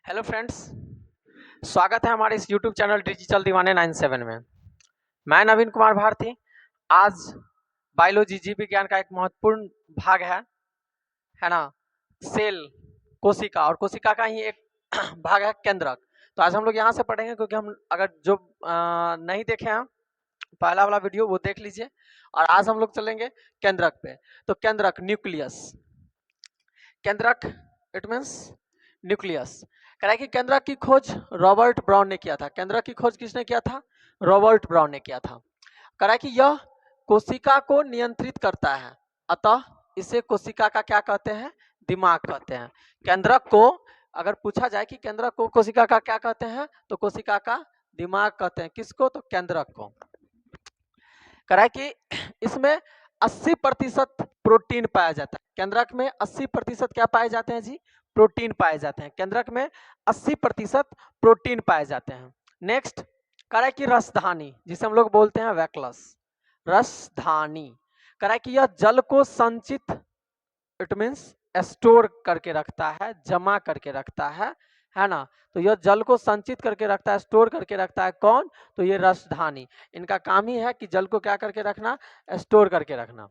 Hello friends, स्वागत है हमारे इस यूट्यूब चैनल डिजिटल दीवाने 97 में। मैं नवीन कुमार भारती। आज बायोलॉजी जीव विज्ञान का एक महत्वपूर्ण भाग है ना, सेल, कोशिका, और कोशिका का ही एक भाग है केंद्रक। तो आज हम लोग यहाँ से पढ़ेंगे, क्योंकि हम अगर जो नहीं देखे हैं पहला वाला वीडियो वो देख लीजिए। और आज हम लोग चलेंगे केंद्रक पे। तो केंद्रक, न्यूक्लियस। केंद्रक इट मीन्स न्यूक्लियस। कह रहा है कि केंद्रक की खोज रॉबर्ट ब्राउन ने किया था। केंद्रक की खोज किसने किया था? रॉबर्ट ब्राउन ने किया था। कह रहा है कि यह कोशिका को नियंत्रित करता है, अतः इसे कोशिका का क्या कहते हैं? दिमाग कहते हैं। केंद्रक को अगर पूछा जाए कि केंद्रक को कोशिका का क्या कहते हैं, तो कोशिका का दिमाग कहते हैं। किसको? तो केंद्रक को। कह रहा है कि इसमें 80% प्रोटीन पाया जाता है। केंद्रक में 80% क्या पाए जाते हैं जी? प्रोटीन पाए जाते हैं। केंद्रक में 80% प्रोटीन पाए जाते हैं। नेक्स्ट कह रहा है कि रसधानी, जिसे हम लोग बोलते हैं वैक्लस, रसधानी। कह रहा है कि यह जल को संचित, इट मीन्स स्टोर करके रखता है, जमा करके रखता है ना। तो यह जल को संचित करके रखता है, स्टोर करके रखता है। कौन? तो ये रसधानी। इनका काम ही है कि जल को क्या करके रखना? स्टोर करके रखना।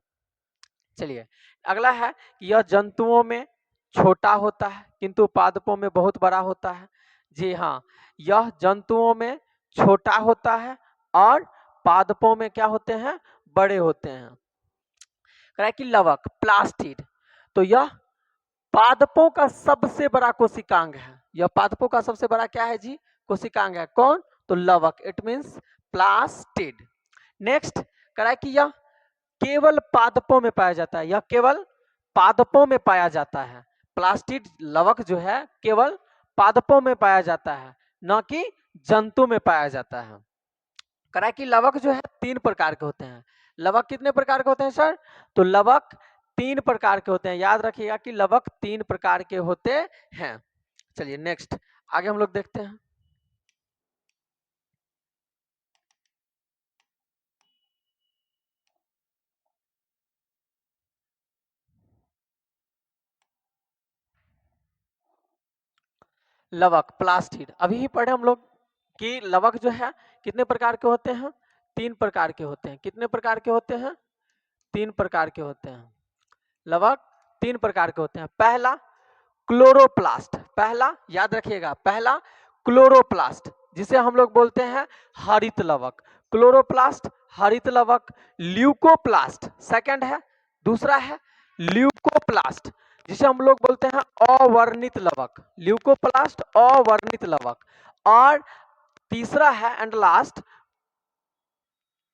चलिए अगला है कि यह जंतुओं में छोटा होता है किंतु पादपों में बहुत बड़ा होता है। जी हाँ, यह जंतुओं में छोटा होता है और पादपों में क्या होते हैं? बड़े होते हैं। कह रहा है कि लवक, प्लास्टिड, तो यह पादपों का सबसे बड़ा कोशिकांग है। यह पादपों का सबसे बड़ा क्या है जी? कोशिकांग है। कौन? तो लवक, इट मीन्स प्लास्टिड। नेक्स्ट कह रहा है कि यह केवल पादपों में पाया जाता है। यह केवल पादपों में पाया जाता है। प्लास्टिड लवक जो है केवल पादपों में पाया जाता है, न कि जंतु में पाया जाता है। कह रहा है कि लवक जो है 3 प्रकार के होते हैं। लवक कितने प्रकार के होते हैं सर? तो लवक 3 प्रकार के होते हैं। याद रखिएगा कि लवक 3 प्रकार के होते हैं। चलिए नेक्स्ट आगे हम लोग देखते हैं। लवक, प्लास्टिड, अभी ही पढ़े हम लोग कि लवक जो है कितने प्रकार के होते हैं? 3 प्रकार के होते हैं। कितने प्रकार के होते हैं? 3 प्रकार के होते हैं। लवक 3 प्रकार के होते हैं। पहला क्लोरोप्लास्ट, पहला याद रखिएगा, पहला क्लोरोप्लास्ट, जिसे हम लोग बोलते हैं हरित लवक। क्लोरोप्लास्ट, हरित लवक। ल्यूकोप्लास्ट सेकंड है। दूसरा है ल्यूकोप्लास्ट, जिसे हम लोग बोलते हैं अवर्णित लवक। ल्यूकोप्लास्ट अवर्णित लवक। और तीसरा है एंड लास्ट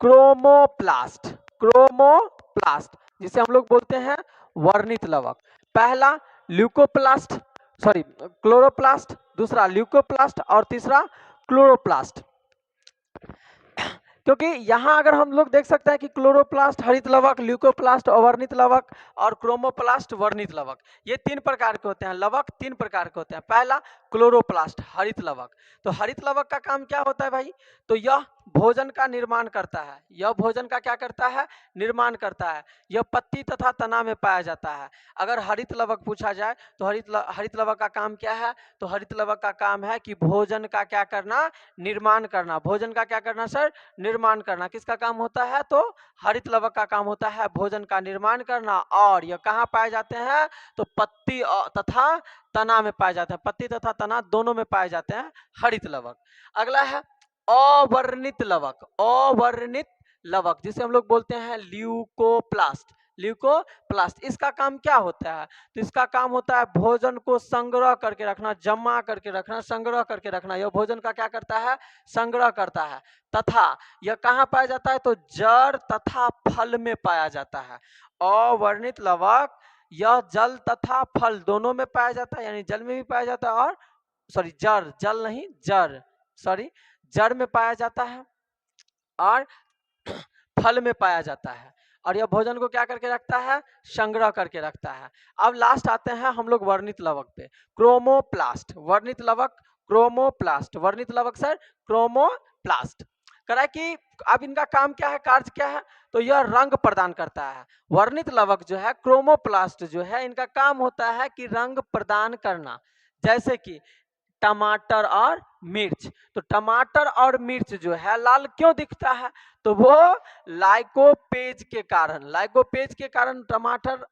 क्रोमोप्लास्ट। क्रोमोप्लास्ट, जिसे हम लोग बोलते हैं वर्णित लवक। पहला ल्यूकोप्लास्ट, सॉरी क्लोरोप्लास्ट, दूसरा ल्यूकोप्लास्ट और तीसरा क्लोरोप्लास्ट। क्योंकि यहाँ अगर हम लोग देख सकते हैं कि क्लोरोप्लास्ट हरित लवक, ल्यूकोप्लास्ट अवर्णित लवक और क्रोमोप्लास्ट वर्णित लवक, ये 3 प्रकार के होते हैं। लवक 3 प्रकार के होते हैं। पहला क्लोरोप्लास्ट हरित लवक, तो हरित लवक का काम क्या होता है भाई? तो यह भोजन का निर्माण करता है। यह भोजन का क्या करता है? निर्माण करता है। यह पत्ती तथा तना में पाया जाता है। अगर हरित लवक पूछा जाए तो हरित लवक का काम क्या है? तो हरित लवक का काम है कि भोजन का क्या करना? निर्माण करना। भोजन का क्या करना सर? निर्माण करना। किसका काम होता है? तो हरित लवक का काम होता है भोजन का निर्माण करना। और यह कहाँ पाए जाते हैं? तो पत्ती तथा तना में पाए जाते हैं। पत्ती तथा तना दोनों में पाए जाते हैं हरित लवक। अगला है अवर्णित लवक। अवर्णित लवक, जिसे हम लोग बोलते हैं ल्यूकोप्लास्ट। ल्यूकोप्लास्ट, इसका काम क्या होता है? तो इसका काम होता है भोजन को संग्रह करके रखना, जमा करके रखना, संग्रह करके रखना। यह भोजन का क्या करता है? संग्रह करता है। तथा यह कहाँ पाया जाता है? तो जड़ तथा फल में पाया जाता है। अवर्णित लवक यह जल तथा फल दोनों में पाया जाता है, यानी जल में भी पाया जाता है और सॉरी जड़, जल नहीं जड़, सॉरी जड़ में पाया जाता है और फल में पाया जाता है। और यह भोजन को क्या करके रखता है? संग्रह करके रखता है। अब लास्ट आते हैं हम लोग वर्णित लवक पे। क्रोमोप्लास्ट, वर्णित लवक क्रोमोप्लास्ट, वर्णित लवक सर क्रोमोप्लास्ट। करा कि अब इनका काम क्या है, कार्य क्या है? तो यह रंग प्रदान करता है। वर्णित लवक जो है, क्रोमोप्लास्ट जो है, इनका काम होता है कि रंग प्रदान करना। जैसे कि टमाटर और मिर्च। तो टमाटर और मिर्च जो है लाल क्यों दिखता है? तो वो लाइकोपेज के कारण, लाइकोपेज के कारण टमाटर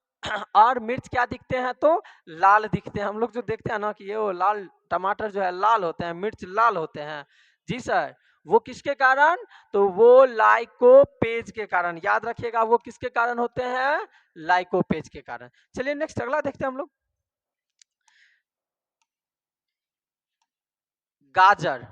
और मिर्च क्या दिखते हैं? तो लाल दिखते हैं। हम लोग जो देखते हैं ना कि ये वो लाल टमाटर जो है लाल होते हैं, मिर्च लाल होते हैं। जी सर, वो किसके कारण? तो वो लाइकोपेज के कारण। याद रखिएगा, वो किसके कारण होते हैं? लाइकोपेज के कारण। चलिए नेक्स्ट अगला देखते हैं हम लोग। गाजर,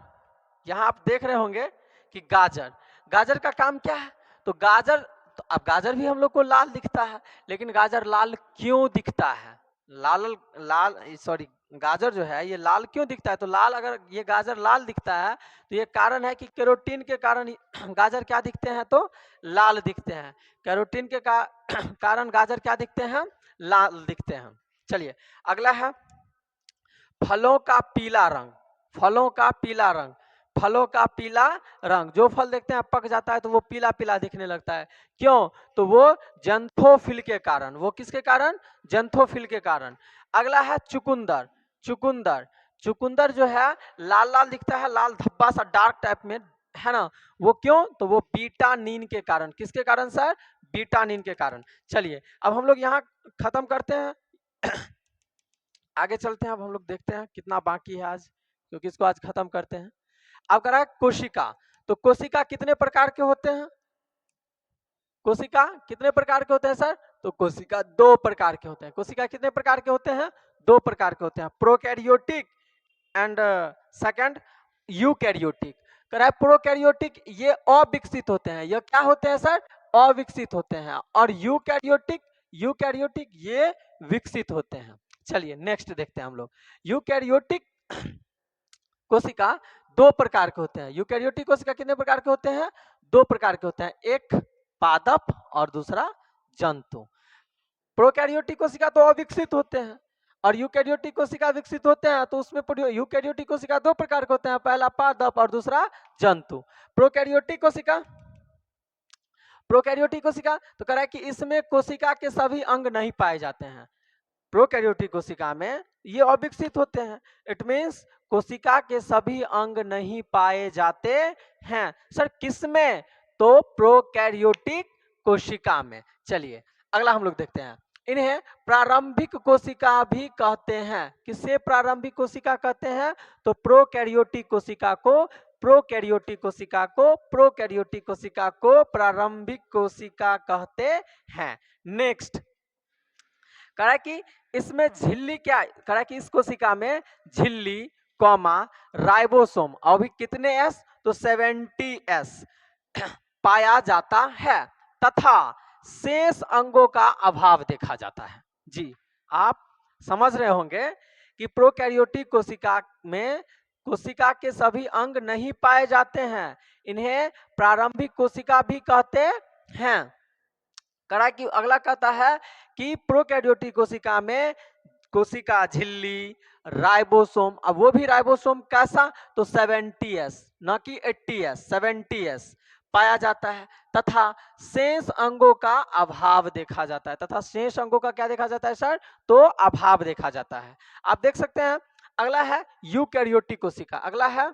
यहां आप देख रहे होंगे कि गाजर, गाजर का काम क्या है? तो गाजर, तो अब गाजर भी हम लोग को लाल दिखता है, लेकिन गाजर लाल क्यों दिखता है? लाल लाल सॉरी, गाजर जो है ये लाल क्यों दिखता है? तो लाल, अगर ये गाजर लाल दिखता है तो ये कारण है कि कैरोटीन के कारण गाजर क्या दिखते हैं? तो लाल दिखते हैं। कैरोटीन के कारण गाजर क्या दिखते हैं? लाल दिखते हैं। चलिए अगला है फलों का पीला रंग। फलों का पीला रंग, फलों का पीला रंग, जो फल देखते हैं पक जाता है तो वो पीला पीला दिखने लगता है। क्यों? तो वो जंथोफिल के कारण। वो किसके कारण? जंथोफिल के कारण। अगला है चुकंदर। चुकंदर, चुकंदर जो है लाल लाल दिखता है, लाल धब्बा सा डार्क टाइप में, है ना? वो क्यों? तो वो बीटानिन के कारण। किसके कारण सर? बीटानिन के कारण। चलिए अब हम लोग यहाँ खत्म करते हैं, आगे चलते हैं। अब हम लोग देखते हैं कितना बाकी है आज, क्योंकि इसको आज खत्म करते हैं। अब करा है कोशिका। तो कोशिका कितने प्रकार के होते हैं? कोशिका कितने प्रकार के होते हैं सर? तो कोशिका दो प्रकार के होते हैं। कोशिका कितने प्रकार के होते हैं? दो प्रकार के होते हैं, प्रोकैरियोटिक एंड सेकंड यूकैरियोटिक। करा है प्रोकैरियोटिक, ये अविकसित होते हैं। ये क्या होते हैं सर? अविकसित होते हैं। और यूकैरियोटिक, यूकैरियोटिक ये विकसित होते हैं। चलिए नेक्स्ट देखते हैं हम लोग। यूकैरियोटिक कोशिका दो प्रकार के होते हैं। यूकैरियोटिक कोशिका कितने प्रकार के होते हैं? दो प्रकार के होते हैं, एक पादप और दूसरा जंतु। प्रोकैरियोटिक कोशिका तो अविकसित होते हैं और यूकैरियोटिक कोशिका विकसित होते हैं। तो उसमें यूकैरियोटिक कोशिका दो प्रकार के होते हैं, पहला पादप और दूसरा जंतु। प्रोकैरियोटिक कोशिका, प्रोकैरियोटिक कोशिका तो कह रहा है कि इसमें कोशिका के सभी अंग नहीं पाए जाते हैं। प्रोकैरियोटिक कोशिका में ये अविकसित होते हैं। इट मींस कोशिका के सभी अंग नहीं पाए जाते हैं। सर किसमें? तो प्रोकैरियोटिक कोशिका में। चलिए अगला हम लोग देखते हैं। इन्हें प्रारंभिक कोशिका भी कहते हैं। किसे प्रारंभिक कोशिका कहते हैं? तो प्रोकैरियोटिक कोशिका को, प्रोकैरियोटिक कोशिका को, प्रोकैरियोटिक कोशिका को प्रारंभिक कोशिका कहते हैं। नेक्स्ट करा कि इसमें झिल्ली क्या, करा कि इस कोशिका में झिल्ली कॉमा राइबोसोम, अभी कितने एस? तो 70 एस पाया जाता है तथा शेष अंगों का अभाव देखा जाता है। जी आप समझ रहे होंगे कि प्रोकैरियोटिक कोशिका में कोशिका के सभी अंग नहीं पाए जाते हैं, इन्हें प्रारंभिक कोशिका भी कहते हैं। करा कि अगला कहता है कि प्रोकैरियोटिक कोशिका में कोशिका झिल्ली, राइबोसोम, अब वो भी राइबोसोम कैसा? तो 70s, न कि 80s, 70s पाया जाता है तथा शेष अंगों का अभाव देखा जाता है। तथा शेष अंगों का क्या देखा जाता है सर? तो अभाव देखा जाता है। आप देख सकते हैं। अगला है यूकैरियोटिक कोशिका। अगला है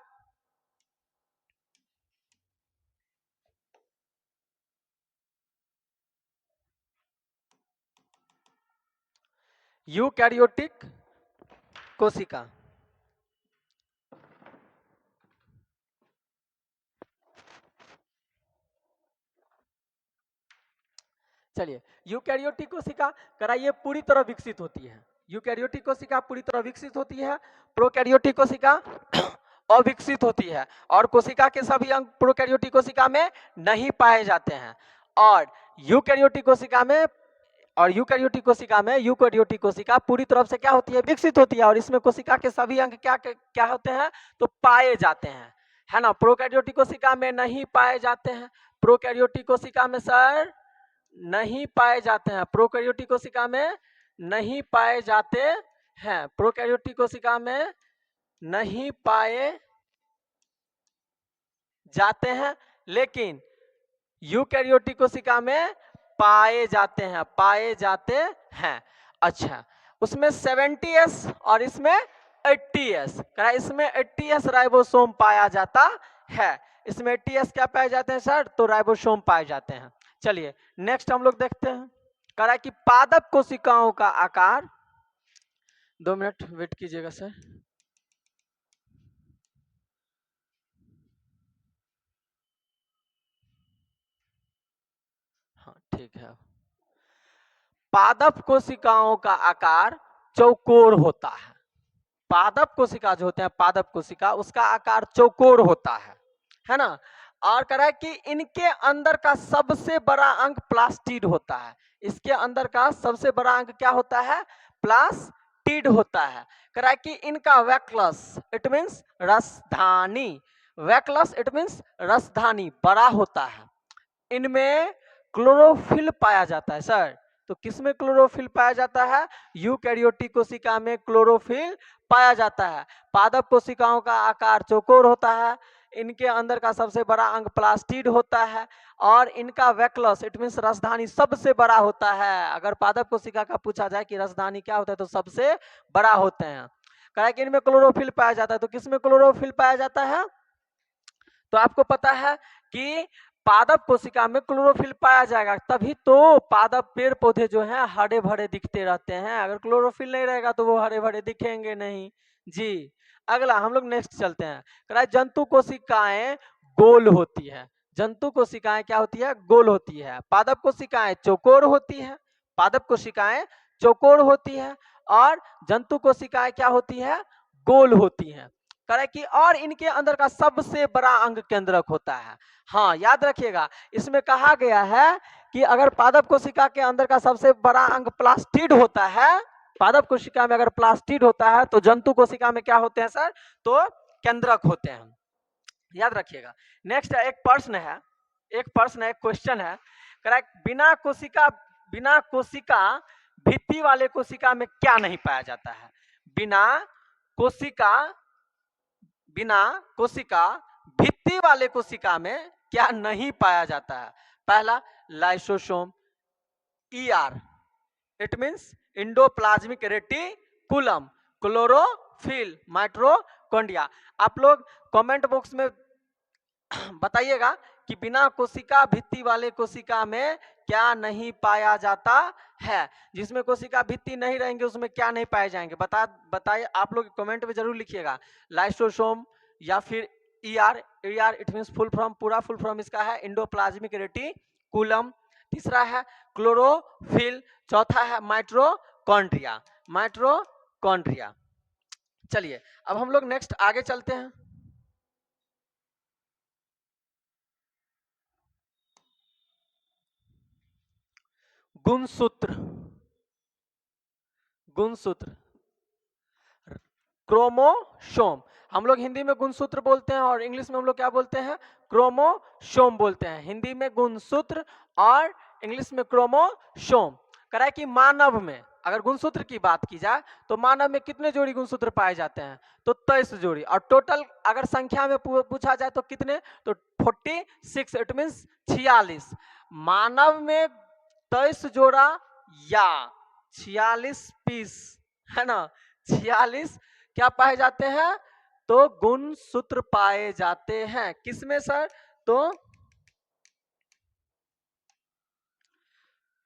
यूकैरियोटिक कोशिका। चलिए यूकैरियोटिक कोशिका करा ये पूरी तरह विकसित होती है। यूकैरियोटिक कोशिका पूरी तरह विकसित होती है, प्रोकैरियोटिक कोशिका अविकसित होती है और कोशिका के सभी अंग प्रोकैरियोटिक कोशिका में नहीं पाए जाते हैं। और यूकैरियोटिक कोशिका में, और यूकैरियोटिक कोशिका में, यूकैरियोटिक कोशिका पूरी तरह से क्या होती है? विकसित होती है और इसमें कोशिका के सभी अंग क्या क्या होते हैं? तो पाए जाते हैं, है ना? प्रोकैरियोटिक कोशिका में नहीं पाए जाते हैं। प्रोकैरियोटिक कोशिका में सर नहीं पाए जाते हैं, प्रोकैरियोटिक कोशिका में नहीं पाए जाते हैं, प्रोकैरियोटिक कोशिका में नहीं पाए जाते हैं, लेकिन यूकैरियोटिक कोशिका में पाए जाते हैं, पाए जाते हैं। अच्छा, उसमें 70s और इसमें 80s, इसमें 80s राइबोसोम पाया जाता है। इसमें 80s क्या पाए जाते हैं सर? तो राइबोसोम पाए जाते हैं। चलिए नेक्स्ट हम लोग देखते हैं, कह रहा है कि पादप कोशिकाओं का आकार, 2 मिनट वेट कीजिएगा सर। हाँ ठीक है। पादप कोशिकाओं का आकार चौकोर होता है। पादप कोशिका जो होते हैं, पादप कोशिका, उसका आकार चौकोर होता है ना। और कह रहा है कि इनके अंदर का सबसे बड़ा अंग प्लास्टिड होता है। इसके अंदर का सबसे बड़ा अंग क्या होता है? प्लास्टिड होता है। कह रहा है कि इनका वैक्लस, इट मीन्स रसधानी, वैक्लस इट मीन्स रसधानी बड़ा होता है। इनमें क्लोरोफिल पाया जाता है सर। तो किसमें क्लोरोफिल पाया जाता है? यूकैरियोटिक कोशिका में क्लोरोफिल पाया जाता है। पादप कोशिकाओं का आकार चौकोर होता है, इनके अंदर का सबसे बड़ा अंग प्लास्टिड होता है, और इनका वैक्लस इट मीन्स रसधानी सबसे बड़ा होता है। अगर पादप कोशिका का पूछा जाए कि रसधानी क्या होता है, तो सबसे बड़ा होते हैं। कहा है कि इनमें क्लोरोफिल पाया जाता है। तो किसमें क्लोरोफिल पाया जाता है? तो आपको पता है कि पादप कोशिका में क्लोरोफिल पाया जाएगा, तभी तो पादप पेड़ पौधे जो हैं हरे भरे दिखते रहते हैं। अगर क्लोरोफिल नहीं रहेगा तो वो हरे भरे दिखेंगे नहीं जी। अगला हम लोग नेक्स्ट चलते हैं। कह रहा है जंतु कोशिकाएं गोल होती है। जंतु कोशिकाएं क्या होती है? गोल होती है। पादप कोशिकाएं चौकोर होती है। पादप कोशिकाएं चौकोर होती है, और जंतु कोशिकाएं क्या होती है? गोल होती है। करे कि और इनके अंदर का सबसे बड़ा अंग केंद्रक होता है। हाँ याद रखिएगा, इसमें कहा गया है कि अगर पादप कोशिका के अंदर का सबसे बड़ा अंग प्लास्टिड होता है, पादप कोशिका में अगर प्लास्टिड होता है, तो जंतु कोशिका में क्या होते हैं सर? तो केंद्रक होते हैं। याद रखिएगा। नेक्स्ट एक प्रश्न है, एक क्वेश्चन है। कह बिना कोशिका भित्ति वाले कोशिका में क्या नहीं पाया जाता है? कोशिका बिना कोशिका भित्ति वाले कोशिका में क्या नहीं पाया जाता है? पहला lysosome, ER it means endoplasmic reticulum, chlorophyll, mitochondria. आप लोग कमेंट बॉक्स में बताइएगा कि बिना कोशिका भित्ति वाले कोशिका में क्या नहीं पाया जाता है। जिसमें कोशिका भित्ति नहीं रहेंगे उसमें क्या नहीं पाए जाएंगे, बताइए आप लोग कमेंट में जरूर लिखिएगा। लाइसोसोम या फिर ER, ER it means full form, पूरा फुल फॉर्म इसका है इंडोप्लाज्मिक रेटिकुलम। तीसरा है क्लोरोफिल, चौथा है माइटोकॉन्ड्रिया, माइटोकॉन्ड्रिया। चलिए अब हम लोग नेक्स्ट आगे चलते हैं। गुणसूत्र, गुणसूत्र, क्रोमोसोम। हम लोग हिंदी में गुणसूत्र बोलते हैं और इंग्लिश में हम लोग क्या बोलते हैं? क्रोमोसोम बोलते हैं। हिंदी में गुणसूत्र और इंग्लिश में क्रोमोसोम। कह रहा है कि मानव में अगर गुणसूत्र की बात की जाए तो मानव में कितने जोड़ी गुणसूत्र पाए जाते हैं? तो 23 जोड़ी। और टोटल अगर संख्या में पूछा जाए तो कितने? तो 46 इट मीन्स 46। मानव में 23 जोड़ा या 46 पीस, है ना, 46 क्या पाए जाते हैं? तो गुणसूत्र पाए जाते हैं। किसमें सर? तो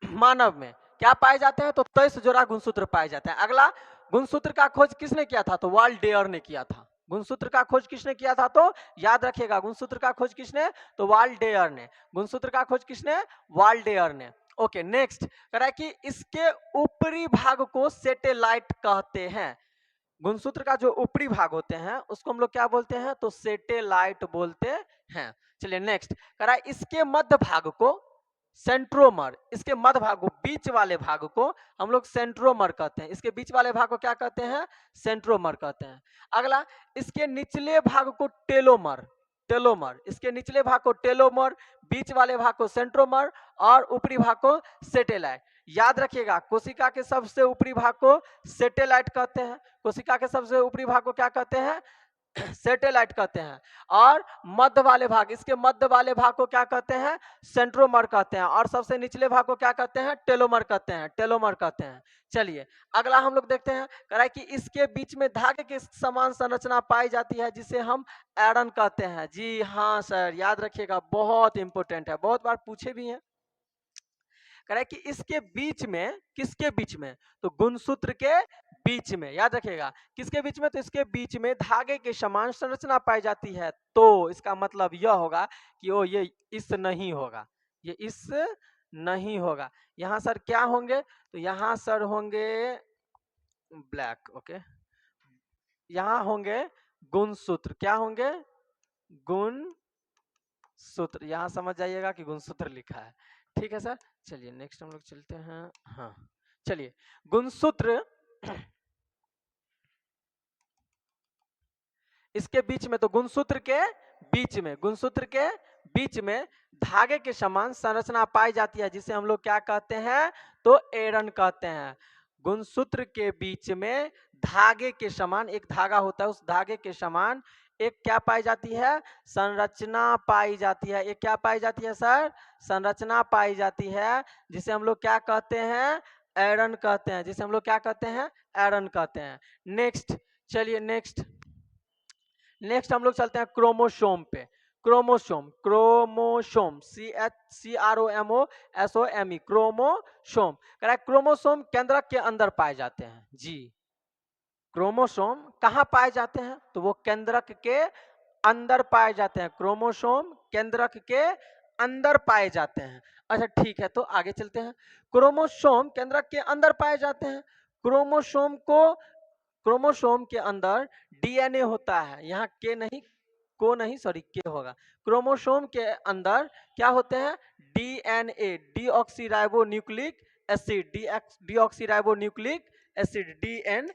मानव में क्या पाए जाते हैं? तो 23 जोड़ा गुणसूत्र पाए जाते हैं। अगला, गुणसूत्र का खोज किसने किया था? तो वाल्डेयर ने किया था। गुणसूत्र का खोज किसने किया था? तो याद रखिएगा, गुणसूत्र का खोज किसने? तो वाल्डेयर ने। गुणसूत्र का खोज किसने? वाल्डेयर ने। ओके नेक्स्ट, कह रहा है कि इसके ऊपरी भाग को सैटेलाइट कहते हैं। गुणसूत्र का जो ऊपरी भाग होते हैं उसको हम लोग क्या बोलते हैं? तो सैटेलाइट बोलते हैं। चलिए नेक्स्ट, कह रहा है इसके मध्य भाग को सेंट्रोमर, इसके मध्य भाग को, बीच वाले भाग को हम लोग सेंट्रोमर कहते हैं। इसके बीच वाले भाग को क्या कहते हैं? सेंट्रोमर कहते हैं। अगला, इसके निचले भाग को टेलोमर, टेलोमर, इसके निचले भाग को टेलोमर, बीच वाले भाग को सेंट्रोमर और ऊपरी भाग को सैटेलाइट। याद रखिएगा, कोशिका के सबसे ऊपरी भाग को सैटेलाइट कहते हैं, कोशिका के सबसे ऊपरी भाग को क्या कहते हैं? सैटेलाइट कहते हैं। और मध्य वाले भाग, इसके मध्य वाले भाग को क्या कहते हैं? सेंट्रोमर कहते हैं। और सबसे निचले भाग को क्या कहते हैं? टेलोमर कहते हैं, टेलोमर कहते हैं। चलिए अगला हम लोग देखते हैं, कह रहा है कि इसके बीच में धागे के समान संरचना पाई जाती है जिसे हम एरन कहते हैं। जी हाँ सर, याद रखिएगा, बहुत इंपॉर्टेंट है, बहुत बार पूछे भी हैं। कह रहा है कि इसके बीच में, किसके बीच में? तो गुणसूत्र के बीच में, याद रखिएगा, किसके बीच में? तो इसके बीच में धागे के समान संरचना पाई जाती है। तो इसका मतलब यह होगा कि ओ ये इस नहीं होगा, ये इस नहीं होगा। यहाँ सर क्या होंगे? तो यहाँ सर होंगे ब्लैक, ओके। यहाँ होंगे गुणसूत्र, क्या होंगे? गुण सूत्र, यहां समझ जाइएगा कि गुणसूत्र लिखा है, ठीक है सर। चलिए नेक्स्ट हम लोग चलते हैं। हाँ चलिए, गुणसूत्र इसके बीच में, तो गुणसूत्र के बीच में, गुणसूत्र के बीच में धागे के समान संरचना पाई जाती है जिसे हम लोग क्या कहते हैं? तो एरन कहते हैं। गुणसूत्र के बीच में धागे के समान, एक धागा होता है, उस धागे के समान एक क्या पाई जाती है? संरचना पाई जाती है। एक क्या पाई जाती है सर? संरचना पाई जाती है, जिसे हम लोग क्या कहते हैं? एरन कहते हैं, जिसे हम लोग क्या कहते हैं? एरन कहते हैं। नेक्स्ट, चलिए नेक्स्ट हम लोग चलते हैं क्रोमोसोम पे। Chromosome, chromosome, CHROMOSOME, chromosome. कह रहा है क्रोमोसोम केंद्रक के अंदर पाए जाते हैं। जी, क्रोमोसोम कहाँ पाए जाते हैं? तो वो केंद्रक के अंदर पाए जाते हैं। क्रोमोसोम केंद्रक के अंदर पाए जाते हैं। अच्छा ठीक है, तो आगे चलते हैं। क्रोमोसोम केंद्रक के अंदर पाए जाते हैं। क्रोमोसोम के अंदर डीएनए होता है। यहाँ के नहीं, को नहीं, सॉरी के होगा। क्रोमोसोम के अंदर क्या होते हैं? DNA, deoxyribonucleic acid, deoxyribonucleic acid, DNA,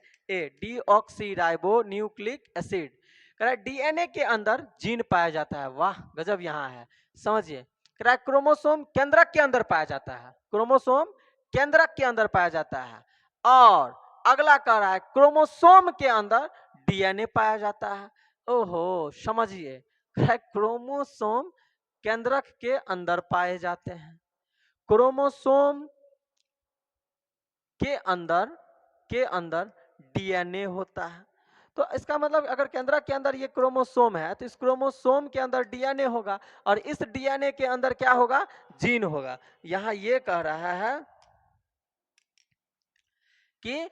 deoxyribonucleic acid. कह रहा है डीएनए के अंदर जीन पाया जाता है। वाह गजब, यहाँ है, समझिए। कह रहा है क्रोमोसोम केंद्रक के अंदर पाया जाता है। क्रोमोसोम केंद्रक के अंदर पाया जाता है। और अगला कह रहा है क्रोमोसोम के अंदर डीएनए पाया जाता है। ओहो, समझिए, क्रोमोसोम केंद्रक के अंदर पाए जाते हैं। क्रोमोसोम के अंदर डीएनए होता है। तो इसका मतलब अगर केंद्रक के अंदर ये क्रोमोसोम है, तो इस क्रोमोसोम के अंदर डीएनए होगा, और इस डीएनए के अंदर क्या होगा? जीन होगा। यहां ये कह रहा है कि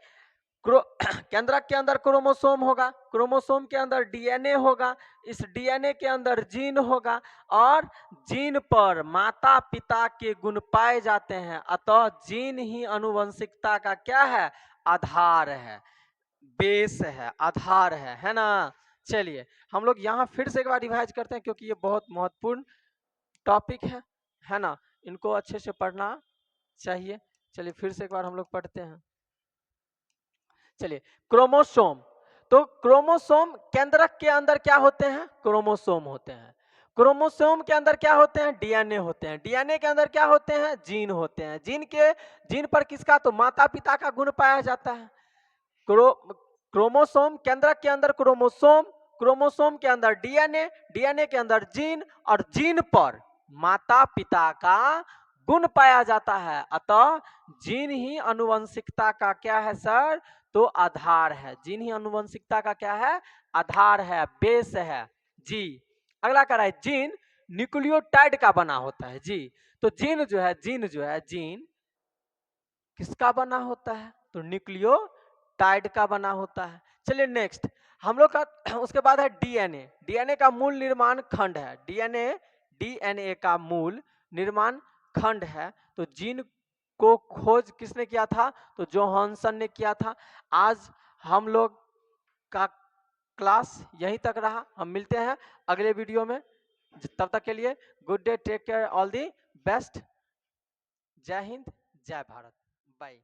केंद्रक के अंदर क्रोमोसोम होगा, क्रोमोसोम के अंदर डीएनए होगा, इस डीएनए के अंदर जीन होगा, और जीन पर माता पिता के गुण पाए जाते हैं। अतः जीन ही आनुवंशिकता का क्या है? आधार है, बेस है, आधार है ना। चलिए हम लोग यहाँ फिर से एक बार रिवाइज करते हैं, क्योंकि ये बहुत महत्वपूर्ण टॉपिक है ना, इनको अच्छे से पढ़ना चाहिए। चलिए फिर से एक बार हम लोग पढ़ते हैं। चलिए, क्रोमोसोम, तो क्रोमोसोम केंद्रक के अंदर क्या होते हैं? क्रोमोसोम होते हैं। क्रोमोसोम के अंदर क्या होते हैं? डीएनए होते हैं। डीएनए के अंदर क्या होते हैं? जीन होते हैं। जीन पर किसका? तो माता पिता का गुण पाया जाता है। क्रोमोसोम केंद्रक के अंदर क्रोमोसोम, क्रोमोसोम के अंदर डीएनए, डीएनए के अंदर जीन, और जीन पर माता पिता का गुण पाया जाता है। अतः जीन ही आनुवंशिकता का क्या है सर? तो आधार है। जीन ही आनुवंशिकता का क्या है? आधार है, बेस है। जी, अगला कह रहा है जीन न्यूक्लियोटाइड का बना होता है। जी, तो जीन जो है, जीन किसका बना होता है? तो न्यूक्लियोटाइड का बना होता है। चलिए नेक्स्ट हम लोग का उसके बाद है डीएनए। डीएनए का मूल निर्माण खंड है। डीएनए का मूल निर्माण खंड है। तो जीन को खोज किसने किया था? तो जोहानसन ने किया था। आज हम लोग का क्लास यहीं तक रहा। हम मिलते हैं अगले वीडियो में। तब तक के लिए good day, take care, all the best. जय हिंद, जय भारत, बाय।